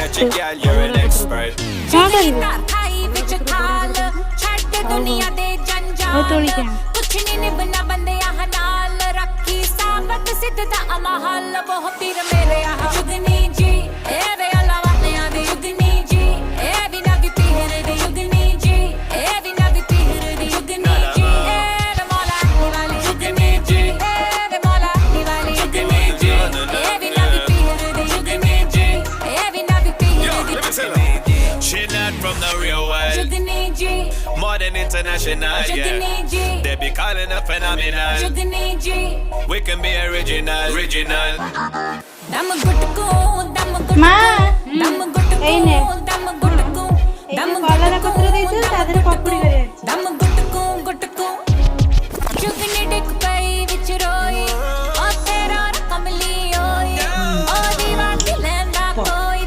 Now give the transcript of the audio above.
at you, girl, you're an expert. दुनिया दे जंजाल कुछ नहीं निभना बंदियां नाल रखी साबत सिद्धता अमहल वो पीर मेरे आहा जुगनी जी ए वे अलावानिया दी जुगनी जी ए बिना भी पीर दी जुगनी जी ए बिना भी पीर दी जुगनी जी ए वे मौला वाली जुगनी जी ए वे मौला वाली जुगनी जी ए बिना भी पीर दी जुगनी जी ए बिना भी पीर दी She not from the real world. जुगनी ji More than international, जुगनी yeah. Ji They be calling her phenomenal. जुगनी ji We can be original, original. दम गुटकू মা दम गुटकू এই নে दम गुटकू এই যে কলার পত্র দিয়েছো তাদের পকড়ি